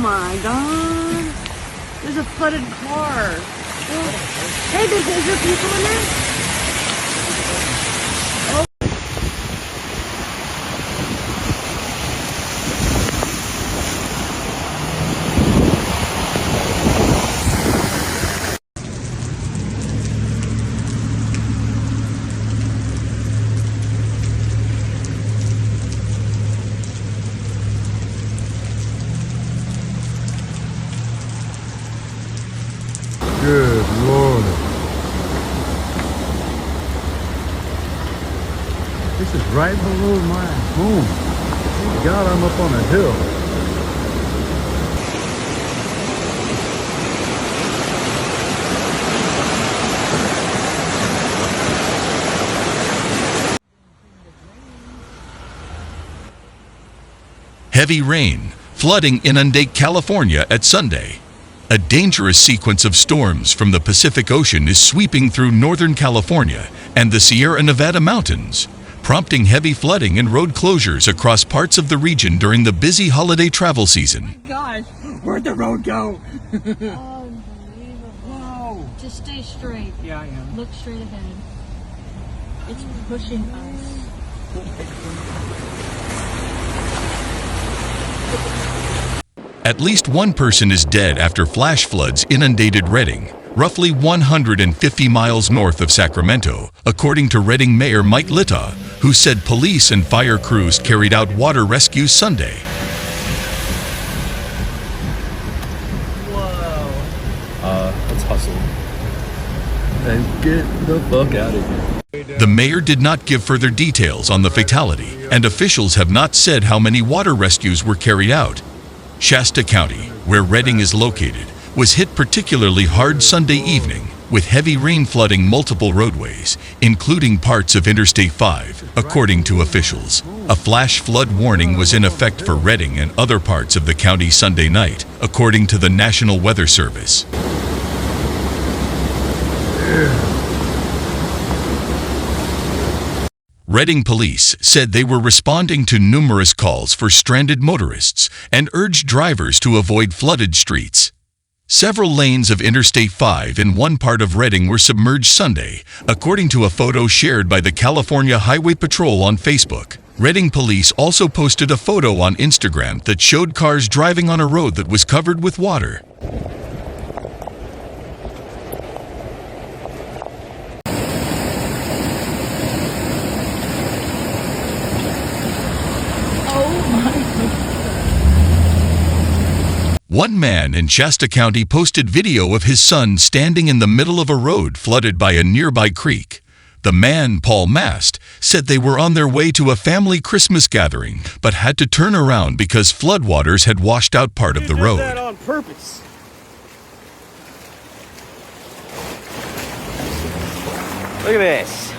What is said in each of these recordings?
my God. There's a flooded car. Hey, is there people in there? Good Lord. This is right below my home. Thank God I'm up on a hill. Heavy rain, flooding inundate California at Sunday. A dangerous sequence of storms from the Pacific Ocean is sweeping through Northern California and the Sierra Nevada mountains, prompting heavy flooding and road closures across parts of the region during the busy holiday travel season. Gosh, where'd the road go? Unbelievable. Whoa. Just stay straight. Yeah, I am. Look straight ahead. It's pushing us. At least one person is dead after flash floods inundated Redding, roughly 150 miles north of Sacramento, according to Redding Mayor Mike Littau, who said police and fire crews carried out water rescues Sunday. Whoa. Let's hustle. And get the fuck out of here. The mayor did not give further details on the fatality, and officials have not said how many water rescues were carried out. Shasta County, where Redding is located, was hit particularly hard Sunday evening, with heavy rain flooding multiple roadways, including parts of Interstate 5, according to officials. A flash flood warning was in effect for Redding and other parts of the county Sunday night, according to the National Weather Service. Redding police said they were responding to numerous calls for stranded motorists and urged drivers to avoid flooded streets. Several lanes of Interstate 5 in one part of Redding were submerged Sunday, according to a photo shared by the California Highway Patrol on Facebook. Redding police also posted a photo on Instagram that showed cars driving on a road that was covered with water. One man in Shasta County posted video of his son standing in the middle of a road flooded by a nearby creek. The man, Paul Mast, said they were on their way to a family Christmas gathering, but had to turn around because floodwaters had washed out part of the road. Did that on purpose. Look at this.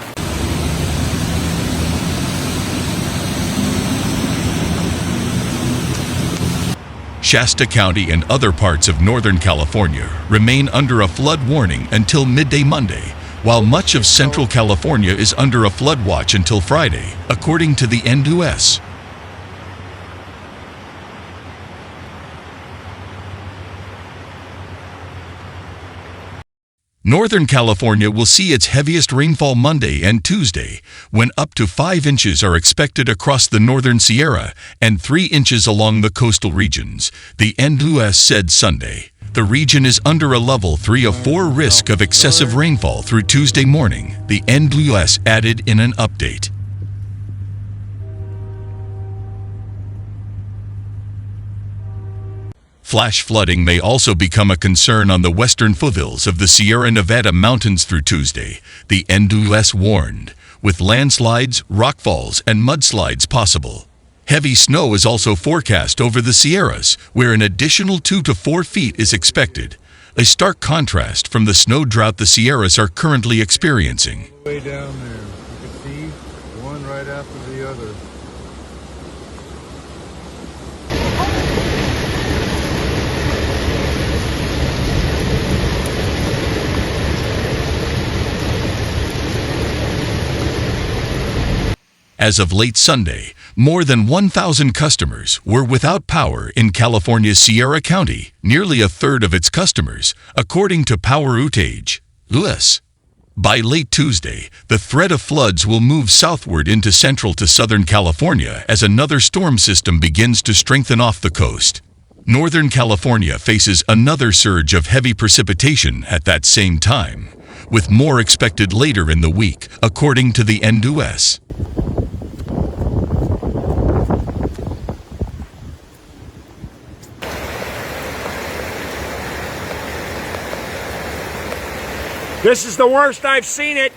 Shasta County and other parts of Northern California remain under a flood warning until midday Monday, while much of Central California is under a flood watch until Friday, according to the NWS. Northern California will see its heaviest rainfall Monday and Tuesday, when up to 5 inches are expected across the northern Sierra and 3 inches along the coastal regions, the NWS said Sunday. The region is under a level 3 of 4 risk of excessive rainfall through Tuesday morning, the NWS added in an update. Flash flooding may also become a concern on the western foothills of the Sierra Nevada mountains through Tuesday, the NWS warned, with landslides, rockfalls, and mudslides possible. Heavy snow is also forecast over the Sierras, where an additional 2 to 4 feet is expected, a stark contrast from the snow drought the Sierras are currently experiencing. Way down there, you can see one right after the other. As of late Sunday, more than 1,000 customers were without power in California's Sierra County, nearly a third of its customers, according to Power Outage, US. By late Tuesday, the threat of floods will move southward into central to southern California as another storm system begins to strengthen off the coast. Northern California faces another surge of heavy precipitation at that same time, with more expected later in the week, according to the NWS. This is the worst I've seen it.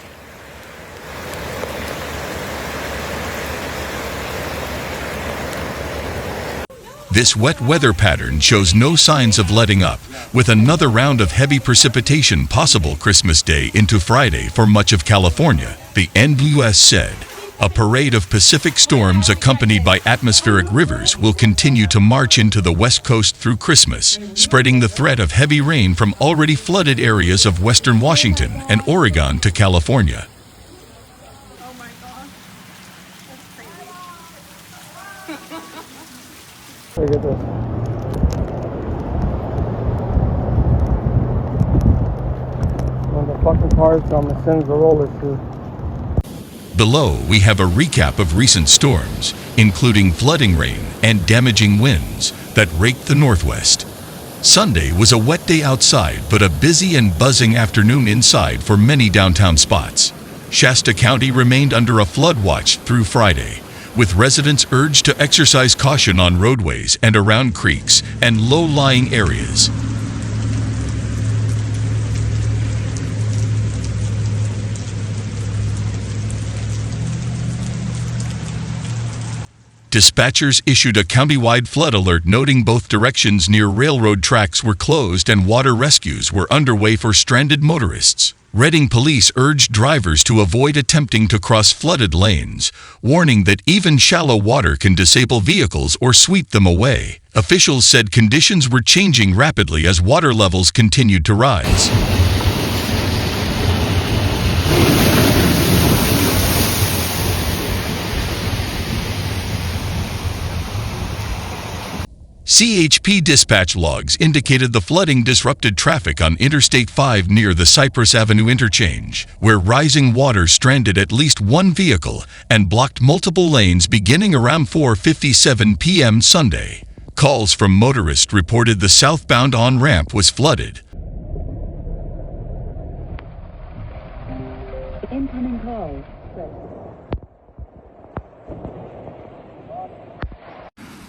This wet weather pattern shows no signs of letting up, with another round of heavy precipitation possible Christmas Day into Friday for much of California, the NWS said. A parade of Pacific storms accompanied by atmospheric rivers will continue to march into the West Coast through Christmas, spreading the threat of heavy rain from already flooded areas of western Washington and Oregon to California. Oh my gosh. That's crazy. Look at this. When the fucking cars come and sends the rollers through. Below, we have a recap of recent storms, including flooding rain and damaging winds that raked the Northwest. Sunday was a wet day outside, but a busy and buzzing afternoon inside for many downtown spots. Shasta County remained under a flood watch through Friday, with residents urged to exercise caution on roadways and around creeks and low-lying areas. Dispatchers issued a countywide flood alert noting both directions near railroad tracks were closed and water rescues were underway for stranded motorists. Redding police urged drivers to avoid attempting to cross flooded lanes, warning that even shallow water can disable vehicles or sweep them away. Officials said conditions were changing rapidly as water levels continued to rise. CHP dispatch logs indicated the flooding disrupted traffic on Interstate 5 near the Cypress Avenue interchange, where rising water stranded at least one vehicle and blocked multiple lanes beginning around 4:57 p.m. Sunday. Calls from motorists reported the southbound on-ramp was flooded. Incoming call.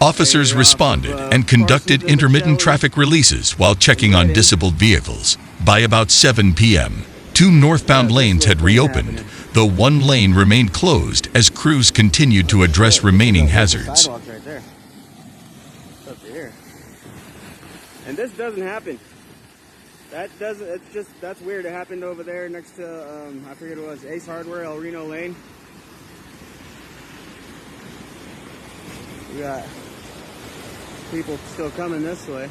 Officers responded and conducted intermittent traffic releases while checking on disabled vehicles. By about 7 p.m., 2 northbound lanes had reopened, though one lane remained closed as crews continued to address remaining hazards. Sidewalks right there. Up here. And this doesn't happen. That doesn't, it's just, that's weird. It happened over there next to, I forget what it was, Ace Hardware, El Reno Lane. We got people still coming this way.